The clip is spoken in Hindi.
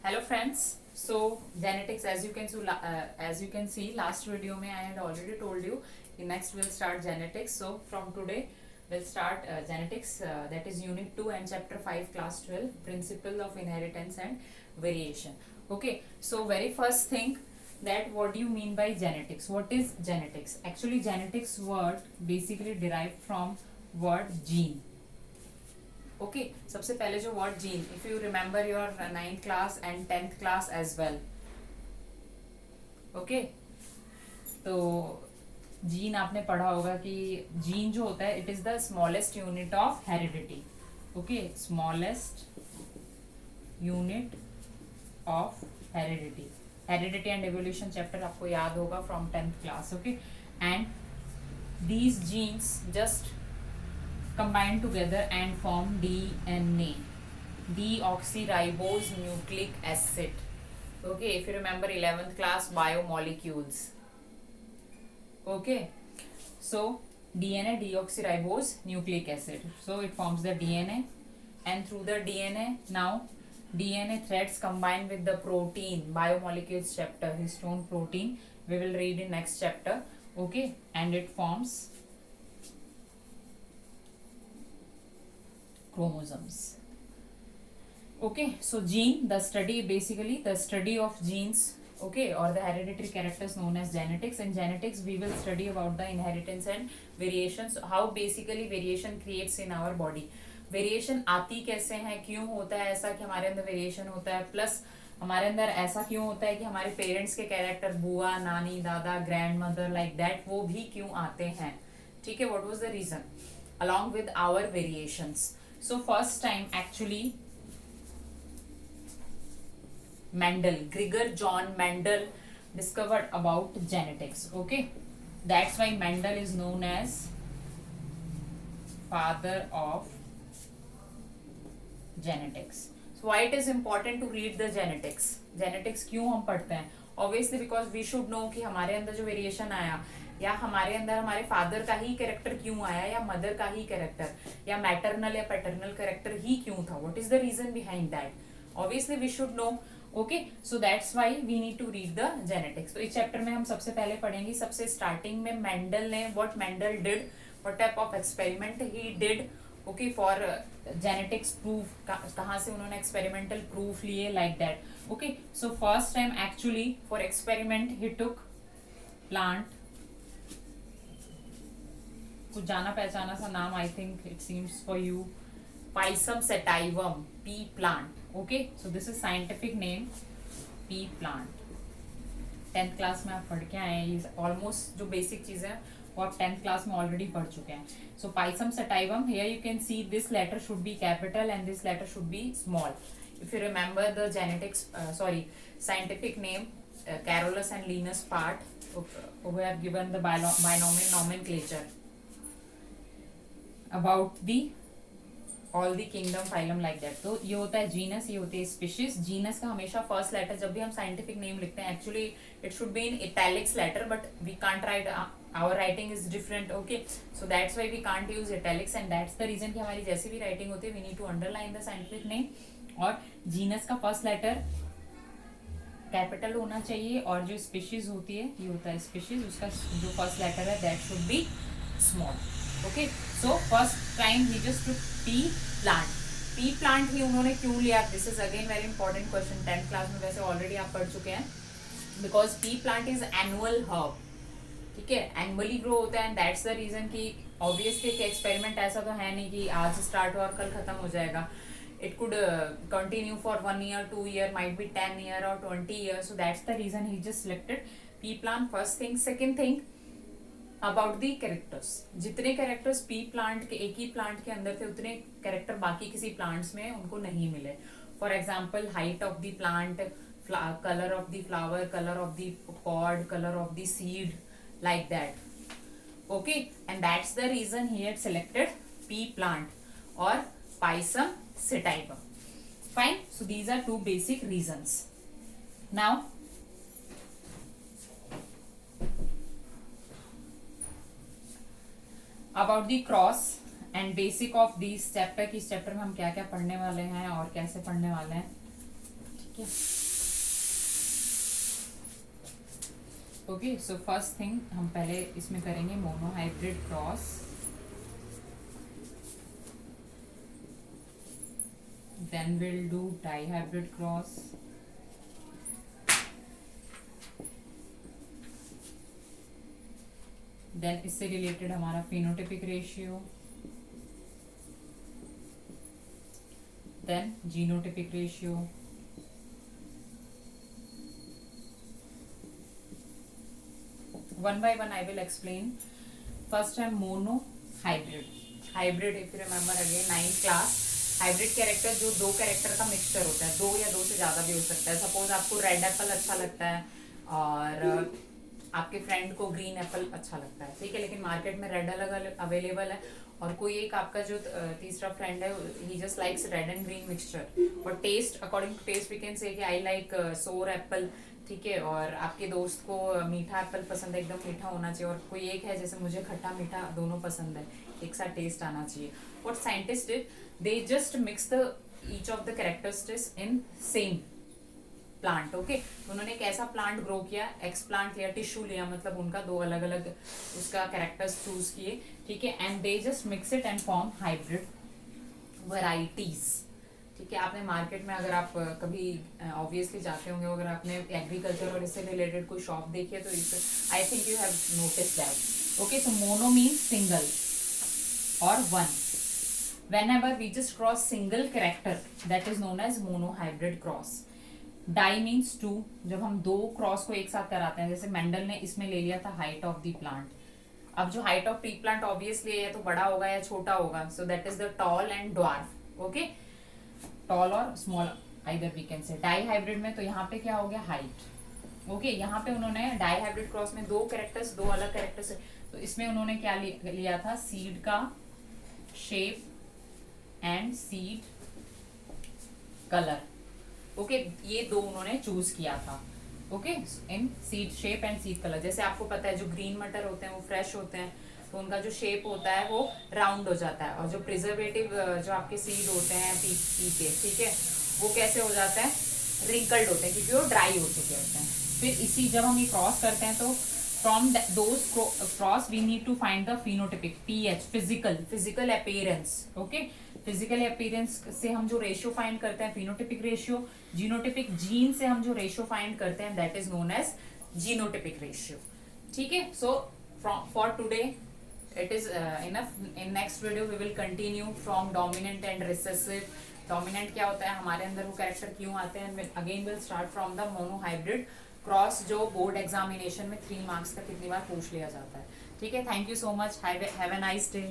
Hello friends. So genetics, as you can see, last video में I had already told you. Next we'll start genetics. So from today we'll start genetics. That is Unit 2 and Chapter 5, Class 12, Principle of Inheritance and Variation. Okay. So very first thing, that what do you mean by genetics? What is genetics? Actually, genetics word basically derived from word gene. Okay सबसे पहले जो word gene, if you remember your 9th class and 10th class as well. Okay, तो जीन आपने पढ़ा होगा कि जीन जो होता है it is the smallest unit of heredity. Okay, smallest unit of heredity. Heredity and evolution chapter आपको याद होगा from 10th class. Okay, and these genes just combine together and form DNA, deoxyribose nucleic acid. Okay, if you remember 11th class biomolecules. Okay, so DNA, deoxyribose nucleic acid. So it forms the DNA, and through the DNA, now DNA threads combine with the protein, biomolecules chapter, histone protein we will read in next chapter. Okay, and it forms chromosomes. Okay, so gene, the study, basically the study of genes, okay, or the hereditary characters known as genetics. In genetics we will study about the inheritance and variations, how basically variation creates in our body. Variation आती कैसे है, क्यों होता है ऐसा कि हमारे अंदर वेरिएशन होता है, प्लस हमारे अंदर ऐसा क्यों होता है कि हमारे पेरेंट्स के कैरेक्टर बुआ, नानी, दादा, ग्रैंड मदर लाइक दैट वो भी क्यों आते हैं. ठीक है, what was the reason along with our variations. So first time actually Mendel, Gregor John Mendel discovered about genetics. Okay, that's why Mendel is known as father of genetics. So why it is important to read the genetics? Genetics क्यों हम पढ़ते हैं? Obviously because we should know कि हमारे अंदर जो वेरिएशन आया, या हमारे अंदर हमारे फादर का ही कैरेक्टर क्यों आया, या मदर का ही कैरेक्टर, या मैटरनल या पैटर्नल कैरेक्टर ही क्यों था, what is the reason behind that. Obviously we should know. Okay, so that's why we need to read the genetics. तो इस चैप्टर में हम सबसे पहले पढ़ेंगे, सबसे स्टार्टिंग में मेंडल ने, what Mendel did, what type of experiment he did. Okay, for genetics proof, कहाँ से उन्होंने एक्सपेरिमेंटल प्रूफ लिए, like that. Okay, so first time actually for experiment he took plant, कुछ जाना पहचाना सा नाम, I think it seems for you, Pisum sativum, P plant. Okay, so this is scientific name, P plant. 10th class में आप पढ़ के आए हैं, ऑलमोस्ट जो बेसिक चीजें हैं वो आप 10th क्लास में ऑलरेडी पढ़ चुके हैं. So pisum sativum, here you can see this letter should be capital and this letter should be small. If you remember the genetics, sorry, scientific name Carolus and Linus part, who have given the binomial nomenclature about the all the kingdom phylum like that. तो ये होता है जीनस, ये होती है स्पीशीज. जीनस का हमेशा फर्स्ट लेटर जब भी हम साइंटिफिक नेम लिखते हैं, actually it should be in italics letter, but we can't write, our writing is different. Okay, so that's why we can't use italics, and that's the reason कि हमारी जैसी भी राइटिंग होती है we need to underline the scientific name. और जीनस का फर्स्ट लेटर कैपिटल होना चाहिए, और जो स्पीशीज होती है, ये होता है स्पीशीज, उसका जो फर्स्ट लेटर है that should be small. Okay, so first time ही just to pea plant. Pea plant ही उन्होंने क्यों लिया, this is again very important question. 10th class में वैसे ऑलरेडी आप पढ़ चुके हैं. Because pea plant is annual herb. ठीक है, एनुअली ग्रो होता है, एंड दैट्स द रीजन कि ऑब्वियसली एक्सपेरिमेंट ऐसा तो है नहीं कि आज स्टार्ट हुआ और कल खत्म हो जाएगा. It could continue for 1 year, 2 year, might be 10 year or 20 years. So that's the reason he just selected pea plant. First thing. Second thing about the characters. जितने characters pea plant के, एक ही plant के अंदर थे, उतने character बाकी किसी plants में उनको नहीं मिले. For example, height of the plant, color of the flower, color of the pod, color of the seed, like that. Okay, and that's the reason he had selected pea plant or Pisum sativum. Fine. So these are two basic reasons. Now about the cross and basic of these chapter, कि इस चैप्टर में हम क्या क्या पढ़ने वाले हैं और कैसे पढ़ने वाले हैं. ठीक है। ओके, सो फर्स्ट थिंग हम पहले इसमें करेंगे monohybrid cross, then will do dihybrid cross, then इससे रिलेटेड हमारा phenotypic ratio, then genotypic ratio, one by one I will explain. First है monohybrid. Hybrid if you remember again 9th class, hybrid character जो दो कैरेक्टर का मिक्सचर होता है, दो या दो से ज्यादा भी हो सकता है। सपोज आपको रेड एप्पल अच्छा लगता है और आपके फ्रेंड को ग्रीन एप्पल अच्छा लगता है, ठीक है, लेकिन मार्केट में रेड अलग अवेलेबल है, और कोई एक आपका जो तीसरा फ्रेंड है ही just likes red and green mixture, और test according to test we can say कि आई लाइक सोर एप्पल, ठीक है, और आपके दोस्त को मीठा एप्पल पसंद है, एकदम मीठा होना चाहिए, और कोई एक है जैसे मुझे खट्टा मीठा दोनों पसंद है, एक साथ टेस्ट आना चाहिए। What scientist did, they just mix the each of the characteristics in same plant. Okay, उन्होंने एक ऐसा प्लांट ग्रो किया, एक्स प्लांट लिया, टिश्यू लिया, मतलब उनका दो अलग अलग उसका कैरेक्टर्स चूज किए, ठीक है, and they just mix it and form hybrid varieties. ठीक है, आपने मार्केट में अगर आप कभी ऑब्वियसली जाते होंगे, अगर आपने एग्रीकल्चर और इससे रिलेटेड कोई शॉप देखी है तो I think you have notice that. Okay, so mono means single और one. whenever we just cross single character that is known as mono hybrid cross. Di means two, जब हम दो क्रॉस को एक साथ कराते हैं, जैसे मेंडल ने इसमें ले लिया था हाइट ऑफ द प्लांट। अब जो height of tree plant obviously है तो बड़ा होगा या छोटा होगा, so that is the tall and dwarf. Okay, tall और small either we can say. Dihybrid में तो यहाँ पे क्या हो गया, हाइट। ओके, यहाँ पे उन्होंने डाई हाइब्रिड क्रॉस में दो कैरेक्टर्स, दो अलग कैरेक्टर्स, तो इसमें उन्होंने क्या लिया था, सीड का shape and seed colour. Okay, ये दो उन्होंने चूज किया था। Okay, in seed shape and seed colour. जैसे आपको पता है जो ग्रीन मटर होते हैं वो फ्रेश होते हैं, तो उनका जो शेप होता है वो राउंड हो जाता है, और जो प्रिजर्वेटिव जो आपके सीड होते हैं पी के, ठीक है, वो कैसे हो जाते हैं, रिंकल्ड होते हैं, क्योंकि वो ड्राई हो चुके होते हैं। फिर इसी जब हम ये क्रॉस करते हैं तो from those cross we need to find the phenotypic, PH, physical appearance. Okay, physical appearance से हम जो रेशियो फाइंड करते हैं, फिनोटिपिक रेशियो। जीनोटिपिक, जीन से हम जो रेशियो फाइंड करते हैं that is known as genotypic ratio. ठीक है, so for today it is enough. In next video we will continue from dominant and recessive. Dominant क्या होता है, हमारे अंदर वो कैरेक्टर क्यों आते हैं, again will start from the mono hybrid cross, जो बोर्ड एग्जामिनेशन में 3 मार्क्स का कितनी बार पूछ लिया जाता है। ठीक है, thank you so much, have a nice day.